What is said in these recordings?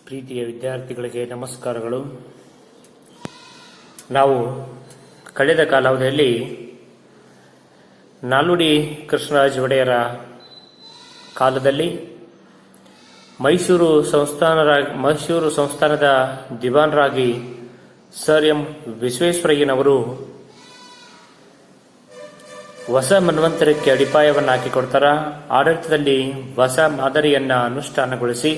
ಪ್ರೀತಿಯ ವಿದ್ಯಾರ್ಥಿಗಳಿಗೆ ನಮಸ್ಕಾರಗಳು. ನಾವು ಕಳೆದ ಕಾಲಾವಧಿಯಲ್ಲಿ ನಾಲ್ವಡಿ ಕೃಷ್ಣರಾಜ ಒಡೆಯರ ಕಾಲದಲ್ಲಿ ಮೈಸೂರು ಸಂಸ್ಥಾನದ ದಿವಾನರಾಗಿ ಸರ್ ಎಂ ವಿಶ್ವೇಶ್ವರಯ್ಯನವರು ಹೊಸ ಮನ್ವಂತರಕ್ಕೆ ಅಡಿಪಾಯವನ್ನು ಹಾಕಿಕೊಡ್ತಾರ. ಆಡಳಿತದಲ್ಲಿ ಹೊಸ ಮಾದರಿಯನ್ನು ಅನುಷ್ಠಾನಗೊಳಿಸಿ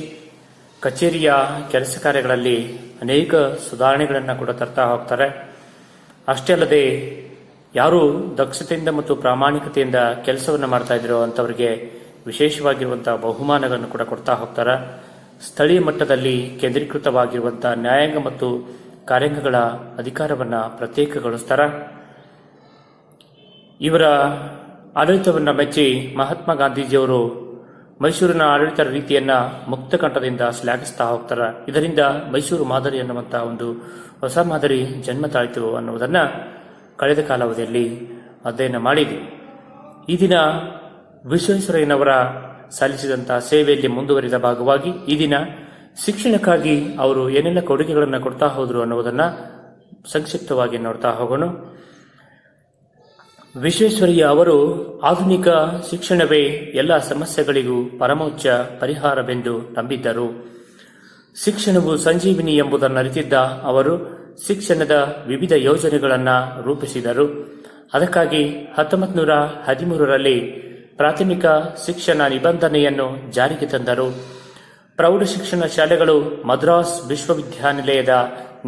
ಕಚೇರಿಯ ಕೆಲಸ ಕಾರ್ಯಗಳಲ್ಲಿ ಅನೇಕ ಸುಧಾರಣೆಗಳನ್ನು ಕೂಡ ತರ್ತಾ ಹೋಗ್ತಾರೆ. ಅಷ್ಟೇ ಅಲ್ಲದೆ ಯಾರು ದಕ್ಷತೆಯಿಂದ ಮತ್ತು ಪ್ರಾಮಾಣಿಕತೆಯಿಂದ ಕೆಲಸವನ್ನು ಮಾಡ್ತಾ ಇದ್ರೋ ಅಂಥವರಿಗೆ ವಿಶೇಷವಾಗಿರುವಂತಹ ಬಹುಮಾನಗಳನ್ನು ಕೂಡ ಕೊಡ್ತಾ ಹೋಗ್ತಾರೆ. ಸ್ಥಳೀಯ ಮಟ್ಟದಲ್ಲಿ ಕೇಂದ್ರೀಕೃತವಾಗಿರುವಂತಹ ನ್ಯಾಯಾಂಗ ಮತ್ತು ಕಾರ್ಯಾಂಗಗಳ ಅಧಿಕಾರವನ್ನು ಪ್ರತ್ಯೇಕಗೊಳಿಸ್ತಾರೆ. ಇವರ ಆಡಳಿತವನ್ನು ಮೆಚ್ಚಿ ಮಹಾತ್ಮ ಗಾಂಧೀಜಿಯವರು ಮೈಸೂರಿನ ಆಡಳಿತ ರೀತಿಯನ್ನ ಮುಕ್ತ ಕಂಠದಿಂದ ಶ್ಲಾಘಿಸ್ತಾ ಹೋಗ್ತಾರೆ. ಇದರಿಂದ ಮೈಸೂರು ಮಾದರಿ ಅನ್ನುವಂತಹ ಒಂದು ಹೊಸ ಮಾದರಿ ಜನ್ಮ ತಾಳಿತು ಅನ್ನುವುದನ್ನು ಕಳೆದ ಕಾಲಾವಧಿಯಲ್ಲಿ ಅಧ್ಯಯನ ಮಾಡಿದ್ವಿ. ಈ ದಿನ ವಿಶ್ವೇಶ್ವರಯ್ಯನವರ ಸಲ್ಲಿಸಿದಂತಹ ಸೇವೆಯಲ್ಲಿ ಮುಂದುವರಿದ ಭಾಗವಾಗಿ ಈ ದಿನ ಶಿಕ್ಷಣಕ್ಕಾಗಿ ಅವರು ಏನೆಲ್ಲ ಕೊಡುಗೆಗಳನ್ನು ಕೊಡ್ತಾ ಹೋದ್ರು ಅನ್ನುವುದನ್ನು ಸಂಕ್ಷಿಪ್ತವಾಗಿ ನೋಡ್ತಾ ಹೋಗೋಣ. ವಿಶ್ವೇಶ್ವರಯ್ಯ ಅವರು ಆಧುನಿಕ ಶಿಕ್ಷಣವೇ ಎಲ್ಲ ಸಮಸ್ಯೆಗಳಿಗೂ ಪರಮೋಚ್ಚ ಪರಿಹಾರವೆಂದು ನಂಬಿದ್ದರು. ಶಿಕ್ಷಣವು ಸಂಜೀವಿನಿ ಎಂಬುದನ್ನು ಅರಿತಿದ್ದ ಅವರು ಶಿಕ್ಷಣದ ವಿವಿಧ ಯೋಜನೆಗಳನ್ನು ರೂಪಿಸಿದರು. ಅದಕ್ಕಾಗಿ 1913ರಲ್ಲಿ ಪ್ರಾಥಮಿಕ ಶಿಕ್ಷಣ ನಿಬಂಧನೆಯನ್ನು ಜಾರಿಗೆ ತಂದರು. ಪ್ರೌಢ ಶಿಕ್ಷಣ ಶಾಲೆಗಳು ಮದ್ರಾಸ್ ವಿಶ್ವವಿದ್ಯಾನಿಲಯದ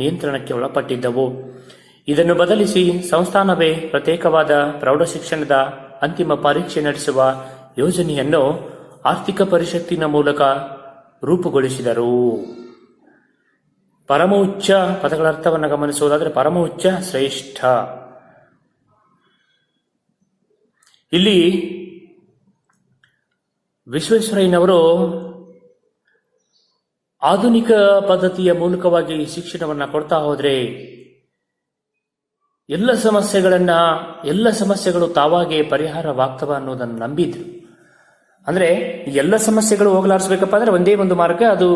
ನಿಯಂತ್ರಣಕ್ಕೆ ಒಳಪಟ್ಟಿದ್ದವು. ಇದನ್ನು ಬದಲಿಸಿ ಸಂಸ್ಥಾನವೇ ಪ್ರತ್ಯೇಕವಾದ ಪ್ರೌಢ ಶಿಕ್ಷಣದ ಅಂತಿಮ ಪರೀಕ್ಷೆ ನಡೆಸುವ ಯೋಜನೆಯನ್ನು ಆರ್ಥಿಕ ಪರಿಷತ್ತಿನ ಮೂಲಕ ರೂಪುಗೊಳಿಸಿದರು. ಪರಮೋಚ್ಚ ಪದಗಳ ಅರ್ಥವನ್ನು ಗಮನಿಸುವುದಾದರೆ ಪರಮೋಚ್ಚ ಶ್ರೇಷ್ಠ. ಇಲ್ಲಿ ವಿಶ್ವೇಶ್ವರಯ್ಯನವರು ಆಧುನಿಕ ಪದ್ಧತಿಯ ಮೂಲಕವಾಗಿ ಶಿಕ್ಷಣವನ್ನು ಕೊಡ್ತಾ ಹೋದ್ರೆ ಎಲ್ಲ ಸಮಸ್ಯೆಗಳು ತಾವಾಗೆ ಪರಿಹಾರವಾಗ್ತವ ಅನ್ನೋದನ್ನು ನಂಬಿದ್ರು. ಅಂದ್ರೆ ಎಲ್ಲ ಸಮಸ್ಯೆಗಳು ಹೋಗಲಾಡಿಸ್ಬೇಕಪ್ಪ ಅಂದ್ರೆ ಒಂದೇ ಒಂದು ಮಾರ್ಗ, ಅದು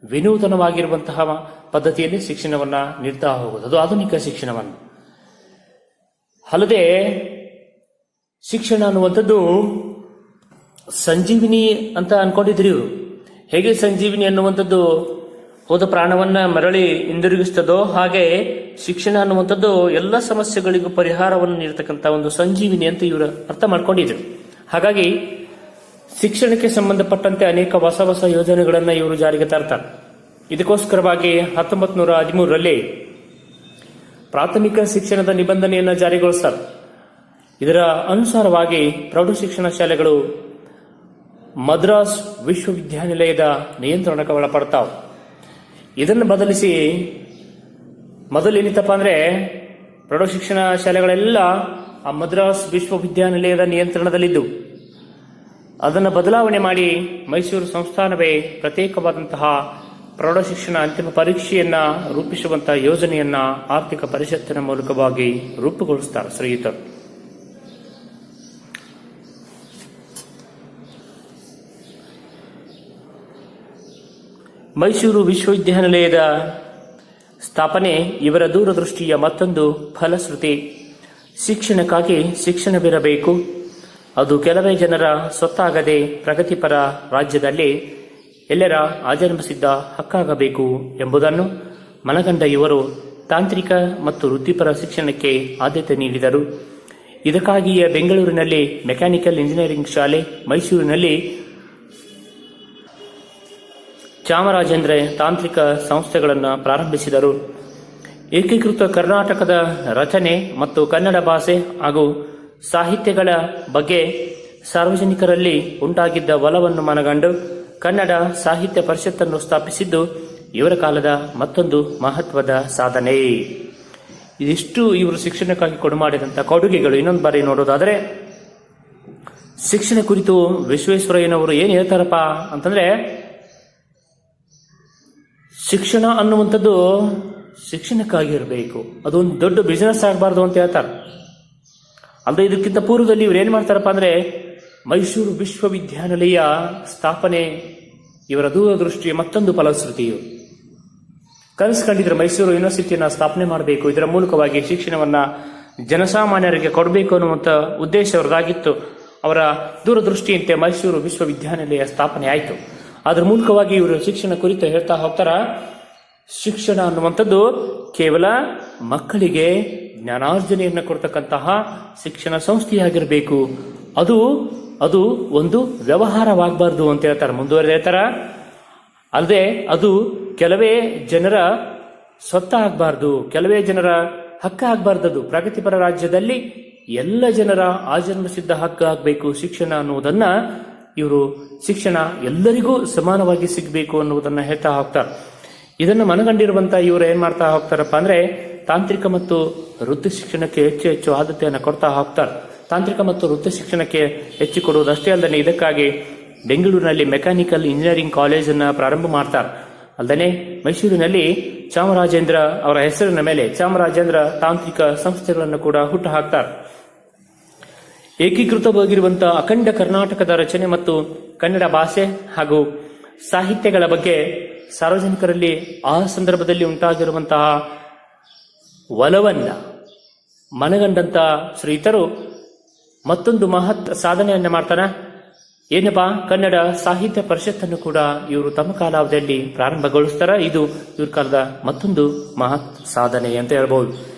ವಿನೂತನವಾಗಿರುವಂತಹ ಪದ್ಧತಿಯಲ್ಲಿ ಶಿಕ್ಷಣವನ್ನ ನೀಡ್ತಾ ಹೋಗೋದು, ಅದು ಆಧುನಿಕ ಶಿಕ್ಷಣವನ್ನು. ಅಲ್ಲದೆ ಶಿಕ್ಷಣ ಅನ್ನುವಂಥದ್ದು ಸಂಜೀವಿನಿ ಅಂತ ಅನ್ಕೊಂಡಿದ್ರಿ ಇವರು. ಹೇಗೆ ಸಂಜೀವಿನಿ ಅನ್ನುವಂಥದ್ದು ಹೋದ ಪ್ರಾಣವನ್ನ ಮರಳಿ ಹಿಂದಿರುಗಿಸ್ತದೋ ಹಾಗೆ ಶಿಕ್ಷಣ ಅನ್ನುವಂಥದ್ದು ಎಲ್ಲ ಸಮಸ್ಯೆಗಳಿಗೂ ಪರಿಹಾರವನ್ನು ನೀಡತಕ್ಕಂಥ ಒಂದು ಸಂಜೀವಿನಿ ಅಂತ ಇವರು ಅರ್ಥ ಮಾಡ್ಕೊಂಡಿದ್ರು. ಹಾಗಾಗಿ ಶಿಕ್ಷಣಕ್ಕೆ ಸಂಬಂಧಪಟ್ಟಂತೆ ಅನೇಕ ಹೊಸ ಯೋಜನೆಗಳನ್ನು ಇವರು ಜಾರಿಗೆ ತರ್ತಾರೆ. ಇದಕ್ಕೋಸ್ಕರವಾಗಿ 1913ರಲ್ಲಿ ಪ್ರಾಥಮಿಕ ಶಿಕ್ಷಣದ ನಿಬಂಧನೆಯನ್ನು ಜಾರಿಗೊಳಿಸ್ತಾರೆ. ಇದರ ಅನುಸಾರವಾಗಿ ಪ್ರೌಢ ಶಿಕ್ಷಣ ಶಾಲೆಗಳು ಮದ್ರಾಸ್ ವಿಶ್ವವಿದ್ಯಾನಿಲಯದ ನಿಯಂತ್ರಣಕ್ಕೆ ಒಳಪಡ್ತಾವೆ. ಇದನ್ನು ಬದಲಿಸಿ ಮೊದಲೇನಿತ್ತಪ್ಪ ಅಂದ್ರೆ ಪ್ರೌಢ ಶಿಕ್ಷಣ ಶಾಲೆಗಳೆಲ್ಲ ಆ ಮದ್ರಾಸ್ ವಿಶ್ವವಿದ್ಯಾನಿಲಯದ ನಿಯಂತ್ರಣದಲ್ಲಿದ್ದು, ಅದನ್ನು ಬದಲಾವಣೆ ಮಾಡಿ ಮೈಸೂರು ಸಂಸ್ಥಾನವೇ ಪ್ರತ್ಯೇಕವಾದಂತಹ ಪ್ರೌಢ ಶಿಕ್ಷಣ ಅಂತಿಮ ಪರೀಕ್ಷೆಯನ್ನ ರೂಪಿಸುವಂತಹ ಯೋಜನೆಯನ್ನ ಆರ್ಥಿಕ ಪರಿಷತ್ತಿನ ಮೂಲಕವಾಗಿ ರೂಪುಗೊಳಿಸುತ್ತಾರೆ ಶ್ರೀಯುತರು. ಮೈಸೂರು ವಿಶ್ವವಿದ್ಯಾನಿಲಯದ ಸ್ಥಾಪನೆ ಇವರ ದೂರದೃಷ್ಟಿಯ ಮತ್ತೊಂದು ಫಲಶ್ರುತಿ. ಶಿಕ್ಷಣಕ್ಕಾಗಿ ಶಿಕ್ಷಣವಿರಬೇಕು, ಅದು ಕೆಲವೇ ಜನರ ಸ್ವತ್ತಾಗದೆ ಪ್ರಗತಿಪರ ರಾಜ್ಯದಲ್ಲಿ ಎಲ್ಲರ ಆಜನ್ಮಿಸಿದ್ದ ಹಕ್ಕಾಗಬೇಕು ಎಂಬುದನ್ನು ಮನಗಂಡ ಇವರು ತಾಂತ್ರಿಕ ಮತ್ತು ವೃತ್ತಿಪರ ಶಿಕ್ಷಣಕ್ಕೆ ಆದ್ಯತೆ ನೀಡಿದರು. ಇದಕ್ಕಾಗಿಯೇ ಬೆಂಗಳೂರಿನಲ್ಲಿ ಮೆಕ್ಯಾನಿಕಲ್ ಇಂಜಿನಿಯರಿಂಗ್ ಶಾಲೆ, ಮೈಸೂರಿನಲ್ಲಿ ಚಾಮರಾಜೇಂದ್ರ ತಾಂತ್ರಿಕ ಸಂಸ್ಥೆಗಳನ್ನು ಪ್ರಾರಂಭಿಸಿದರು. ಏಕೀಕೃತ ಕರ್ನಾಟಕದ ರಚನೆ ಮತ್ತು ಕನ್ನಡ ಭಾಷೆ ಹಾಗೂ ಸಾಹಿತ್ಯಗಳ ಬಗ್ಗೆ ಸಾರ್ವಜನಿಕರಲ್ಲಿ ಉಂಟಾಗಿದ್ದ ಒಲವನ್ನು ಮನಗಂಡು ಕನ್ನಡ ಸಾಹಿತ್ಯ ಪರಿಷತ್ತನ್ನು ಸ್ಥಾಪಿಸಿದ್ದು ಇವರ ಕಾಲದ ಮತ್ತೊಂದು ಮಹತ್ವದ ಸಾಧನೆ. ಇದಿಷ್ಟು ಇವರು ಶಿಕ್ಷಣಕ್ಕಾಗಿ ಕೊಡುಮಾಡಿದಂಥ ಕೊಡುಗೆಗಳು. ಇನ್ನೊಂದು ಬಾರಿ ನೋಡೋದಾದರೆ ಶಿಕ್ಷಣ ಕುರಿತು ವಿಶ್ವೇಶ್ವರಯ್ಯನವರು ಏನು ಹೇಳ್ತಾರಪ್ಪ ಅಂತಂದ್ರೆ, ಶಿಕ್ಷಣ ಅನ್ನುವಂಥದ್ದು ಶಿಕ್ಷಣಕ್ಕಾಗಿರಬೇಕು, ಅದೊಂದು ದೊಡ್ಡ ಬಿಸಿನೆಸ್ ಆಗಬಾರ್ದು ಅಂತ ಹೇಳ್ತಾರೆ. ಅಂದ್ರೆ ಇದಕ್ಕಿಂತ ಪೂರ್ವದಲ್ಲಿ ಇವ್ರು ಏನ್ ಮಾಡ್ತಾರಪ್ಪ ಅಂದ್ರೆ ಮೈಸೂರು ವಿಶ್ವವಿದ್ಯಾನಿಲಯ ಸ್ಥಾಪನೆ ಇವರ ದೂರದೃಷ್ಟಿಯ ಮತ್ತೊಂದು ಫಲಶ್ರುತಿಯು. ಕನಸು ಕಂಡಿದ್ರೆ ಮೈಸೂರು ಯೂನಿವರ್ಸಿಟಿಯನ್ನು ಸ್ಥಾಪನೆ ಮಾಡಬೇಕು, ಇದರ ಮೂಲಕವಾಗಿ ಶಿಕ್ಷಣವನ್ನ ಜನಸಾಮಾನ್ಯರಿಗೆ ಕೊಡಬೇಕು ಅನ್ನುವಂಥ ಉದ್ದೇಶ ಅವರದಾಗಿತ್ತು. ಅವರ ದೂರದೃಷ್ಟಿಯಂತೆ ಮೈಸೂರು ವಿಶ್ವವಿದ್ಯಾನಿಲಯ ಸ್ಥಾಪನೆ ಆಯಿತು. ಅದರ ಮೂಲಕವಾಗಿ ಇವರು ಶಿಕ್ಷಣ ಕುರಿತು ಹೇಳ್ತಾ ಹೋಗ್ತಾರ, ಶಿಕ್ಷಣ ಅನ್ನುವಂಥದ್ದು ಕೇವಲ ಮಕ್ಕಳಿಗೆ ಜ್ಞಾನಾರ್ಜನೆಯನ್ನು ಕೊಡ್ತಕ್ಕಂತಹ ಶಿಕ್ಷಣ ಸಂಸ್ಥೆಯಾಗಿರಬೇಕು. ಅದು ಒಂದು ವ್ಯವಹಾರವಾಗಬಾರ್ದು ಅಂತ ಹೇಳ್ತಾರೆ. ಮುಂದುವರೆದ ಹೇಳ್ತಾರ, ಅಲ್ಲದೆ ಅದು ಕೆಲವೇ ಜನರ ಸ್ವತ್ತ ಆಗಬಾರ್ದು, ಕೆಲವೇ ಜನರ ಹಕ್ಕ ಆಗಬಾರ್ದು. ಅದು ಪ್ರಗತಿಪರ ರಾಜ್ಯದಲ್ಲಿ ಎಲ್ಲ ಜನರ ಆಜನ್ಮಸಿದ್ಧ ಹಕ್ಕು ಆಗಬೇಕು ಶಿಕ್ಷಣ ಅನ್ನುವುದನ್ನ ಇವರು ಶಿಕ್ಷಣ ಎಲ್ಲರಿಗೂ ಸಮಾನವಾಗಿ ಸಿಗಬೇಕು ಅನ್ನುವುದನ್ನ ಹೇಳ್ತಾ ಹೋಗ್ತಾರೆ. ಇದನ್ನು ಮನಗಂಡಿರುವಂತ ಇವರು ಏನ್ ಮಾಡ್ತಾ ಹೋಗ್ತಾರಪ್ಪ ಅಂದ್ರೆ ತಾಂತ್ರಿಕ ಮತ್ತು ವೃತ್ತಿ ಶಿಕ್ಷಣಕ್ಕೆ ಹೆಚ್ಚು ಹೆಚ್ಚು ಆದ್ಯತೆಯನ್ನು ಕೊಡ್ತಾ ಹೋಗ್ತಾರೆ. ತಾಂತ್ರಿಕ ಮತ್ತು ವೃತ್ತಿ ಶಿಕ್ಷಣಕ್ಕೆ ಹೆಚ್ಚು ಕೊಡುವುದಷ್ಟೇ ಅಲ್ಲದೆ ಇದಕ್ಕಾಗಿ ಬೆಂಗಳೂರಿನಲ್ಲಿ ಮೆಕ್ಯಾನಿಕಲ್ ಇಂಜಿನಿಯರಿಂಗ್ ಕಾಲೇಜನ್ನು ಪ್ರಾರಂಭ ಮಾಡ್ತಾರೆ. ಅಲ್ಲದೆ ಮೈಸೂರಿನಲ್ಲಿ ಚಾಮರಾಜೇಂದ್ರ ಅವರ ಹೆಸರಿನ ಮೇಲೆ ಚಾಮರಾಜೇಂದ್ರ ತಾಂತ್ರಿಕ ಸಂಸ್ಥೆಗಳನ್ನು ಕೂಡ ಹುಟ್ಟು ಹಾಕ್ತಾರೆ. ಏಕೀಕೃತವಾಗಿರುವಂತಹ ಅಖಂಡ ಕರ್ನಾಟಕದ ರಚನೆ ಮತ್ತು ಕನ್ನಡ ಭಾಷೆ ಹಾಗೂ ಸಾಹಿತ್ಯಗಳ ಬಗ್ಗೆ ಸಾರ್ವಜನಿಕರಲ್ಲಿ ಆ ಸಂದರ್ಭದಲ್ಲಿ ಉಂಟಾಗಿರುವಂತಹ ಒಲವನ್ನ ಮನಗಂಡಂತ ಶ್ರೀತರು ಮತ್ತೊಂದು ಮಹತ್ ಸಾಧನೆಯನ್ನ ಮಾಡ್ತಾನೆ. ಏನಪ್ಪಾ, ಕನ್ನಡ ಸಾಹಿತ್ಯ ಪರಿಷತ್ತನ್ನು ಕೂಡ ಇವರು ತಮ್ಮ ಕಾಲಾವಧಿಯಲ್ಲಿ ಪ್ರಾರಂಭಗೊಳಿಸ್ತಾರ. ಇದು ಇವ್ರ ಕಾಲದ ಮತ್ತೊಂದು ಮಹತ್ ಸಾಧನೆ ಅಂತ ಹೇಳ್ಬಹುದು.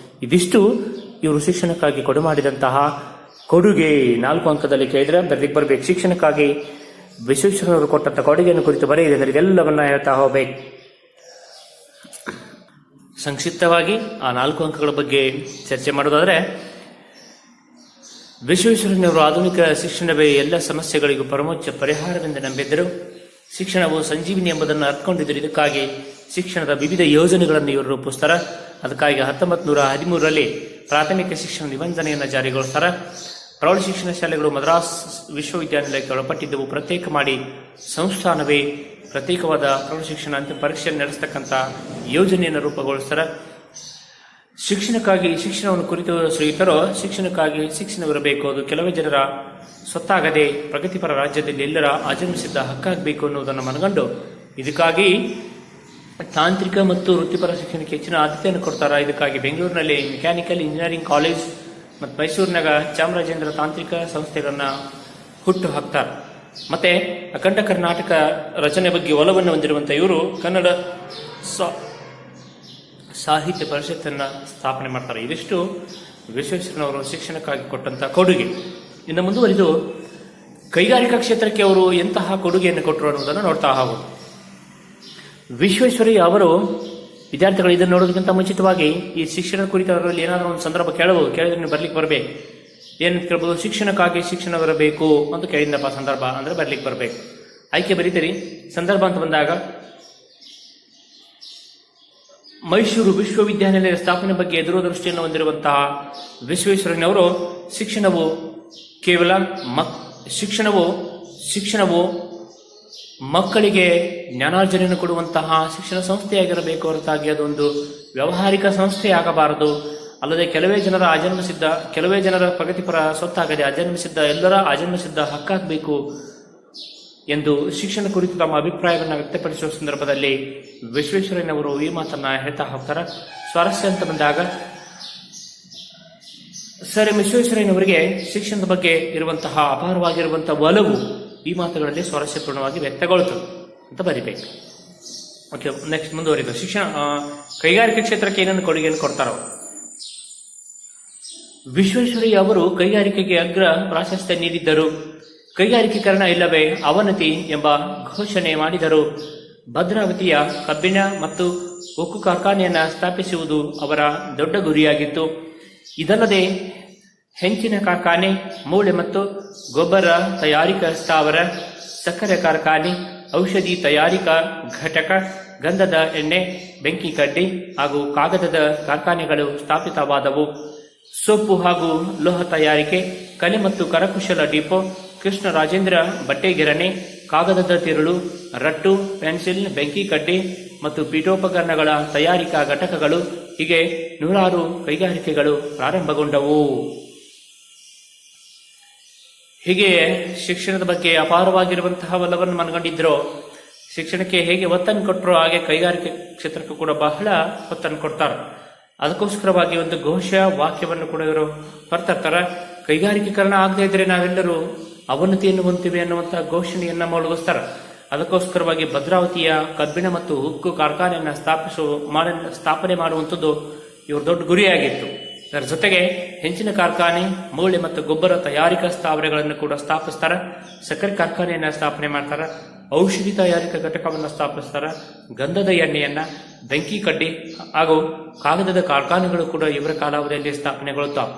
ಇದಿಷ್ಟು ಇವರು ಶಿಕ್ಷಣಕ್ಕಾಗಿ ಕೊಡುಮಾಡಿದಂತಹ ಕೊಡುಗೆ. 4 ಅಂಕದಲ್ಲಿ ಕೇಳಿದ್ರೆ ಬರ್ಲಿಕ್ಕೆ ಬರ್ಬೇಕು. ಶಿಕ್ಷಣಕ್ಕಾಗಿ ವಿಶ್ವೇಶ್ವರಯ್ಯನವರು ಕೊಟ್ಟಂತ ಕೊಡುಗೆಯನ್ನು ಕುರಿತು ಬರೆಯಿದೆ ಅಂದ್ರೆ ಇದೆಲ್ಲವನ್ನ ಹೇಳ್ತಾ ಹೋಗ್ಬೇಕು. ಸಂಕ್ಷಿಪ್ತವಾಗಿ ಆ 4 ಅಂಕಗಳ ಬಗ್ಗೆ ಚರ್ಚೆ ಮಾಡೋದಾದ್ರೆ, ವಿಶ್ವೇಶ್ವರಯ್ಯನವರು ಆಧುನಿಕ ಶಿಕ್ಷಣವೇ ಎಲ್ಲ ಸಮಸ್ಯೆಗಳಿಗೂ ಪರಮೋಚ್ಚ ಪರಿಹಾರವೆಂದು ನಂಬಿದ್ದರು. ಶಿಕ್ಷಣವು ಸಂಜೀವಿನಿ ಎಂಬುದನ್ನು ಅರ್ಥಕೊಂಡಿದ್ದರು. ಇದಕ್ಕಾಗಿ ಶಿಕ್ಷಣದ ವಿವಿಧ ಯೋಜನೆಗಳನ್ನು ಇವರು ರೂಪಿಸ್ತಾರೆ. ಅದಕ್ಕಾಗಿ 1913ರಲ್ಲಿ ಪ್ರಾಥಮಿಕ ಶಿಕ್ಷಣ ನಿಬಂಧನೆಯನ್ನು ಜಾರಿಗೊಳಿಸ್ತಾರೆ. ಪ್ರೌಢ ಶಿಕ್ಷಣ ಶಾಲೆಗಳು ಮದ್ರಾಸ್ ವಿಶ್ವವಿದ್ಯಾನಿಲಯಕ್ಕೆ ಒಳಪಟ್ಟಿದ್ದವು. ಪ್ರತ್ಯೇಕ ಮಾಡಿ ಸಂಸ್ಥಾನವೇ ಪ್ರತ್ಯೇಕವಾದ ಪ್ರೌಢ ಶಿಕ್ಷಣ ಅಂತಿಮ ಪರೀಕ್ಷೆಯನ್ನು ನಡೆಸತಕ್ಕಂಥ ಯೋಜನೆಯನ್ನು ರೂಪುಗೊಳಿಸ್ತಾರೆ. ಶಿಕ್ಷಣಕ್ಕಾಗಿ ಶಿಕ್ಷಣವನ್ನು ಕುರಿತು ಶ್ರೀಯುತರು ಶಿಕ್ಷಣಕ್ಕಾಗಿ ಶಿಕ್ಷಣವಿರಬೇಕು, ಅದು ಕೆಲವೇ ಜನರ ಸ್ವತ್ತಾಗದೆ ಪ್ರಗತಿಪರ ರಾಜ್ಯದಲ್ಲಿ ಎಲ್ಲರ ಆಚರಿಸಿದ್ದ ಹಕ್ಕಾಗಬೇಕು ಅನ್ನುವುದನ್ನು ಮನಗಂಡು ಇದಕ್ಕಾಗಿ ತಾಂತ್ರಿಕ ಮತ್ತು ವೃತ್ತಿಪರ ಶಿಕ್ಷಣಕ್ಕೆ ಹೆಚ್ಚಿನ ಆದ್ಯತೆಯನ್ನು ಕೊಡ್ತಾರೆ. ಇದಕ್ಕಾಗಿ ಬೆಂಗಳೂರಿನಲ್ಲಿ ಮೆಕ್ಯಾನಿಕಲ್ ಇಂಜಿನಿಯರಿಂಗ್ ಕಾಲೇಜ್ ಮತ್ತು ಮೈಸೂರಿನಾಗ ಚಾಮರಾಜೇಂದ್ರ ತಾಂತ್ರಿಕ ಸಂಸ್ಥೆಗಳನ್ನ ಹುಟ್ಟು ಹಾಕ್ತಾರೆ. ಮತ್ತೆ ಅಖಂಡ ಕರ್ನಾಟಕ ರಚನೆ ಬಗ್ಗೆ ಒಲವನ್ನು ಹೊಂದಿರುವಂಥ ಇವರು ಕನ್ನಡ ಸಾಹಿತ್ಯ ಪರಿಷತ್ತನ್ನ ಸ್ಥಾಪನೆ ಮಾಡ್ತಾರೆ. ಇದಿಷ್ಟು ವಿಶ್ವೇಶ್ವರಯ್ಯನವರು ಶಿಕ್ಷಣಕ್ಕಾಗಿ ಕೊಟ್ಟಂತ ಕೊಡುಗೆ. ಇನ್ನು ಮುಂದುವರಿದು ಕೈಗಾರಿಕಾ ಕ್ಷೇತ್ರಕ್ಕೆ ಅವರು ಎಂತಹ ಕೊಡುಗೆಯನ್ನು ಕೊಟ್ಟರು ಅನ್ನೋದನ್ನು ನೋಡ್ತಾ ಹೋಗೋದು. ವಿಶ್ವೇಶ್ವರಯ್ಯ ಅವರು ವಿದ್ಯಾರ್ಥಿಗಳು ಇದನ್ನು ನೋಡೋದಕ್ಕಿಂತ ಮುಂಚಿತವಾಗಿ ಈ ಶಿಕ್ಷಣ ಕುರಿತವರಲ್ಲಿ ಏನಾದರೂ ಒಂದು ಸಂದರ್ಭ ಕೇಳಬಹುದು. ಕೇಳಿದ್ರೆ ನೀವು ಬರ್ಲಿಕ್ಕೆ ಬರಬೇಕು. ಏನು ಕೇಳ್ಬೋದು, ಶಿಕ್ಷಣಕ್ಕಾಗಿ ಶಿಕ್ಷಣವಿರಬೇಕು ಅಂತ ಕೇಳಿದಪ್ಪ ಸಂದರ್ಭ ಅಂದ್ರೆ ಬರ್ಲಿಕ್ಕೆ ಬರಬೇಕು. ಆಯ್ಕೆ ಬರೀತೀರಿ. ಸಂದರ್ಭ ಅಂತ ಬಂದಾಗ ಮೈಸೂರು ವಿಶ್ವವಿದ್ಯಾನಿಲಯ ಸ್ಥಾಪನೆ ಬಗ್ಗೆ ದೂರದೃಷ್ಟಿಯನ್ನು ಹೊಂದಿರುವಂತಹ ವಿಶ್ವೇಶ್ವರಯ್ಯನವರು ಶಿಕ್ಷಣವು ಮಕ್ಕಳಿಗೆ ಜ್ಞಾನಾರ್ಜನೆಯನ್ನು ಕೊಡುವಂತಹ ಶಿಕ್ಷಣ ಸಂಸ್ಥೆಯಾಗಿರಬೇಕು ಹೊರತಾಗಿ ಅದೊಂದು ವ್ಯಾವಹಾರಿಕ ಸಂಸ್ಥೆ ಆಗಬಾರದು. ಅಲ್ಲದೆ ಕೆಲವೇ ಜನರ ಪ್ರಗತಿಪರ ಸ್ವತ್ತಾಗದೆ ಅಜನ್ಮಿಸಿದ್ದ ಎಲ್ಲರ ಅಜನ್ಮಿಸಿದ್ದ ಹಕ್ಕಾಗಬೇಕು ಎಂದು ಶಿಕ್ಷಣ ಕುರಿತು ತಮ್ಮ ಅಭಿಪ್ರಾಯವನ್ನು ವ್ಯಕ್ತಪಡಿಸುವ ಸಂದರ್ಭದಲ್ಲಿ ವಿಶ್ವೇಶ್ವರಯ್ಯನವರು ಈ ಮಾತನ್ನ ಹೇಳ್ತಾ ಹೋಗ್ತಾರೆ. ಸ್ವಾರಸ್ಯ ಅಂತ ಬಂದಾಗ ಸರ್ ವಿಶ್ವೇಶ್ವರಯ್ಯನವರಿಗೆ ಶಿಕ್ಷಣದ ಬಗ್ಗೆ ಇರುವಂತಹ ಅಪಾರವಾಗಿರುವಂತಹ ಒಲವು ಈ ಮಾತುಗಳಲ್ಲಿ ಸ್ವಾರಸ್ಯಪೂರ್ಣವಾಗಿ ವ್ಯಕ್ತಗೊಳ್ಳುತ್ತದೆ ಅಂತ ಬರಿಬೇಕು. ಓಕೆ, ನೆಕ್ಸ್ಟ್ ಮುಂದುವರಿದು ಶಿಕ್ಷಣ ಕೈಗಾರಿಕಾ ಕ್ಷೇತ್ರಕ್ಕೆ ಏನನ್ನು ಕೊಡುಗೆಯನ್ನು ಕೊಡ್ತಾರೋ. ವಿಶ್ವೇಶ್ವರಯ್ಯ ಅವರು ಕೈಗಾರಿಕೆಗೆ ಅಗ್ರ ಪ್ರಾಶಸ್ತ್ಯ ನೀಡಿದ್ದರು. ಕೈಗಾರಿಕೀಕರಣ ಇಲ್ಲವೇ ಅವನತಿ ಎಂಬ ಘೋಷಣೆ ಮಾಡಿದರು. ಭದ್ರಾವತಿಯ ಕಬ್ಬಿಣ ಮತ್ತು ಉಕ್ಕು ಕಾರ್ಖಾನೆಯನ್ನು ಸ್ಥಾಪಿಸುವುದು ಅವರ ದೊಡ್ಡ ಗುರಿಯಾಗಿತ್ತು. ಇದಲ್ಲದೆ ಹೆಂಚಿನ ಕಾರ್ಖಾನೆ, ಮೂಳೆ ಮತ್ತು ಗೊಬ್ಬರ ತಯಾರಿಕಾ ಸ್ಥಾವರ, ಸಕ್ಕರೆ ಕಾರ್ಖಾನೆ, ಔಷಧಿ ತಯಾರಿಕಾ ಘಟಕ, ಗಂಧದ ಎಣ್ಣೆ, ಬೆಂಕಿ ಕಡ್ಡಿ ಹಾಗೂ ಕಾಗದದ ಕಾರ್ಖಾನೆಗಳು ಸ್ಥಾಪಿತವಾದವು. ಸೊಪ್ಪು ಹಾಗೂ ಲೋಹ ತಯಾರಿಕೆ, ಕಲೆ ಮತ್ತು ಕರಕುಶಲ ಡಿಪೋ, ಕೃಷ್ಣರಾಜೇಂದ್ರ ಬಟ್ಟೆ ಗಿರಣಿ, ಕಾಗದದ ತಿರುಳು, ರಟ್ಟು, ಪೆನ್ಸಿಲ್, ಬೆಂಕಿ ಕಡ್ಡಿ ಮತ್ತು ಪೀಠೋಪಕರಣಗಳ ತಯಾರಿಕಾ ಘಟಕಗಳು, ಹೀಗೆ 100 ಕೈಗಾರಿಕೆಗಳು ಪ್ರಾರಂಭಗೊಂಡವು. ಹೀಗೆ ಶಿಕ್ಷಣದ ಬಗ್ಗೆ ಅಪಾರವಾಗಿರುವಂತಹ ಒಲವನ್ನು ಮನಗಂಡಿದ್ರು. ಶಿಕ್ಷಣಕ್ಕೆ ಹೇಗೆ ಒತ್ತನ್ನು ಕೊಟ್ಟರು ಹಾಗೆ ಕೈಗಾರಿಕೆ ಕ್ಷೇತ್ರಕ್ಕೂ ಕೂಡ ಬಹಳ ಒತ್ತನ್ನು ಕೊಡ್ತಾರೆ. ಅದಕ್ಕೋಸ್ಕರವಾಗಿ ಒಂದು ಘೋಷ ವಾಕ್ಯವನ್ನು ಕೂಡ ಇವರು ಬರ್ತಿರ್ತಾರೆ. ಕೈಗಾರಿಕೀಕರಣ ಆಗದೆ ಇದ್ರೆ ನಾವೆಲ್ಲರೂ ಅವನತಿಯನ್ನು ಹೊಂದ್ತೀವಿ ಅನ್ನುವಂಥ ಘೋಷಣೆಯನ್ನ ಮೊಳಗಿಸ್ತಾರೆ. ಅದಕ್ಕೋಸ್ಕರವಾಗಿ ಭದ್ರಾವತಿಯ ಕಬ್ಬಿಣ ಮತ್ತು ಉಕ್ಕು ಕಾರ್ಖಾನೆಯನ್ನು ಸ್ಥಾಪನೆ ಮಾಡುವಂಥದ್ದು ಇವ್ರ ದೊಡ್ಡ ಗುರಿಯಾಗಿತ್ತು. ಇದರ ಜೊತೆಗೆ ಹೆಂಚಿನ ಕಾರ್ಖಾನೆ, ಮೂಳೆ ಮತ್ತು ಗೊಬ್ಬರ ತಯಾರಿಕಾ ಸ್ಥಾವರಗಳನ್ನು ಕೂಡ ಸ್ಥಾಪಿಸ್ತಾರೆ. ಸಕ್ಕರೆ ಕಾರ್ಖಾನೆಯನ್ನ ಸ್ಥಾಪನೆ ಮಾಡ್ತಾರೆ. ಔಷಧಿ ತಯಾರಿಕಾ ಘಟಕವನ್ನು ಸ್ಥಾಪಿಸ್ತಾರೆ. ಗಂಧದ ಎಣ್ಣೆಯನ್ನ, ಬೆಂಕಿ ಕಡ್ಡಿ ಹಾಗೂ ಕಾಗದದ ಕಾರ್ಖಾನೆಗಳು ಕೂಡ ಇವರ ಕಾಲಾವಧಿಯಲ್ಲಿ ಸ್ಥಾಪನೆಗೊಳ್ಳುತ್ತಾವೆ.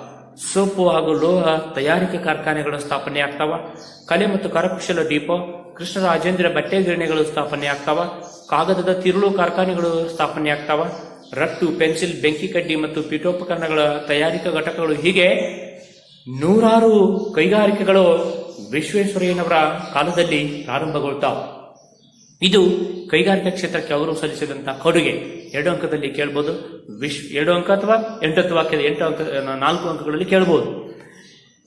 ಸೋಪು ಹಾಗೂ ಲೋಹ ತಯಾರಿಕಾ ಕಾರ್ಖಾನೆಗಳು ಸ್ಥಾಪನೆ ಆಗ್ತಾವ. ಕಲೆ ಮತ್ತು ಕರಕುಶಲ ಡಿಪೋ, ಕೃಷ್ಣರಾಜೇಂದ್ರ ಬಟ್ಟೆ ಗಿರಣಿಗಳು ಸ್ಥಾಪನೆ ಆಗ್ತಾವ. ಕಾಗದದ ತಿರುಳು ಕಾರ್ಖಾನೆಗಳು ಸ್ಥಾಪನೆ ಆಗ್ತಾವ. ರಟ್ಟು, ಪೆನ್ಸಿಲ್, ಬೆಂಕಿ ಕಡ್ಡಿ ಮತ್ತು ಪೀಠೋಪಕರಣಗಳ ತಯಾರಿಕಾ ಘಟಕಗಳು, ಹೀಗೆ ನೂರಾರು ಕೈಗಾರಿಕೆಗಳು ವಿಶ್ವೇಶ್ವರಯ್ಯನವರ ಕಾಲದಲ್ಲಿ ಪ್ರಾರಂಭಗೊಳ್ತಾವೆ. ಇದು ಕೈಗಾರಿಕಾ ಕ್ಷೇತ್ರಕ್ಕೆ ಅವರು ಸಲ್ಲಿಸಿದಂತಹ ಕೊಡುಗೆ. 2 ಅಂಕದಲ್ಲಿ ಕೇಳಬಹುದು. 2 ಅಂಕ ಅಥವಾ 8 ವಾಕ್ಯದ 4 ಅಂಕಗಳಲ್ಲಿ ಕೇಳಬಹುದು.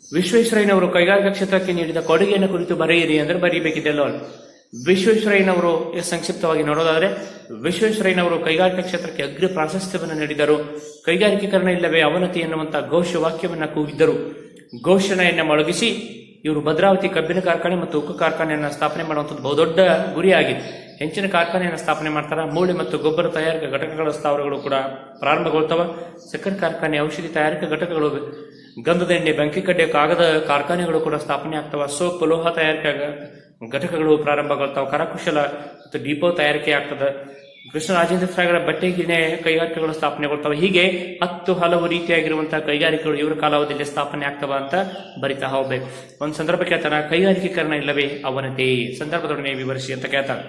ವಿಶ್ವೇಶ್ವರಯ್ಯನವರು ಕೈಗಾರಿಕಾ ಕ್ಷೇತ್ರಕ್ಕೆ ನೀಡಿದ ಕೊಡುಗೆಯನ್ನು ಕುರಿತು ಬರೆಯಿರಿ ಅಂದ್ರೆ ಬರೀಬೇಕಿದೆಲ್ಲ. ವಿಶ್ವೇಶ್ವರಯ್ಯನವರು ಸಂಕ್ಷಿಪ್ತವಾಗಿ ನೋಡೋದಾದ್ರೆ, ವಿಶ್ವೇಶ್ವರಯ್ಯನವರು ಕೈಗಾರಿಕಾ ಕ್ಷೇತ್ರಕ್ಕೆ ಅಗ್ರ ಪ್ರಾಶಸ್ತ್ಯವನ್ನು ನೀಡಿದರು. ಕೈಗಾರಿಕೀಕರಣ ಇಲ್ಲವೇ ಅವನತಿ ಎನ್ನುವಂತಹ ಘೋಷ ವಾಕ್ಯವನ್ನು ಕೂಗಿದ್ದರು. ಘೋಷಣೆಯನ್ನು ಮೊಳಗಿಸಿ ಇವರು ಭದ್ರಾವತಿ ಕಬ್ಬಿಣ ಕಾರ್ಖಾನೆ ಮತ್ತು ಉಕ್ಕು ಕಾರ್ಖಾನೆಯನ್ನು ಸ್ಥಾಪನೆ ಮಾಡುವಂಥದ್ದು ಬಹುದೊಡ್ಡ ಗುರಿಯಾಗಿದೆ. ಹೆಂಚಿನ ಕಾರ್ಖಾನೆಯನ್ನು ಸ್ಥಾಪನೆ ಮಾಡ್ತಾರೆ. ಮೂಳೆ ಮತ್ತು ಗೊಬ್ಬರ ತಯಾರಿಕಾ ಘಟಕಗಳ ಸ್ಥಾವರಗಳು ಕೂಡ ಪ್ರಾರಂಭಗೊಳ್ತವೆ. ಸಕ್ಕರೆ ಕಾರ್ಖಾನೆ, ಔಷಧಿ ತಯಾರಿಕಾ ಘಟಕಗಳು, ಗಂಧದ ಎಣ್ಣೆ, ಬೆಂಕಿ ಕಡ್ಡೆ, ಕಾಗದ ಕಾರ್ಖಾನೆಗಳು ಕೂಡ ಸ್ಥಾಪನೆ ಆಗ್ತವೆ. ಸೋಪ್, ಲೋಹ ತಯಾರಿಕಾ ಘಟಕಗಳು ಪ್ರಾರಂಭಗೊಳ್ತಾವೆ. ಕರಕುಶಲ ಮತ್ತು ಡಿಪೋ ತಯಾರಿಕೆ ಆಗ್ತದೆ. ಕೃಷ್ಣರಾಜೇಂದ್ರ ಸಾಗರ ಬಟ್ಟೆ ಗಿರಣಿ ಕೈಗಾರಿಕೆಗಳು ಸ್ಥಾಪನೆಗೊಳ್ತವೆ. ಹೀಗೆ 10 ಹಲವು ರೀತಿಯಾಗಿರುವಂತಹ ಕೈಗಾರಿಕೆಗಳು ಇವರ ಕಾಲಾವಧಿಯಲ್ಲಿ ಸ್ಥಾಪನೆ ಆಗ್ತವ ಅಂತ ಬರಿತಾ ಹೋಗ್ಬೇಕು. ಒಂದು ಸಂದರ್ಭ ಕೇಳ್ತಾರ, ಕೈಗಾರಿಕೀಕರಣ ಇಲ್ಲವೇ ಅವನತಿ, ಸಂದರ್ಭದೊಡನೆ ವಿವರಿಸಿ ಅಂತ ಕೇಳ್ತಾರೆ.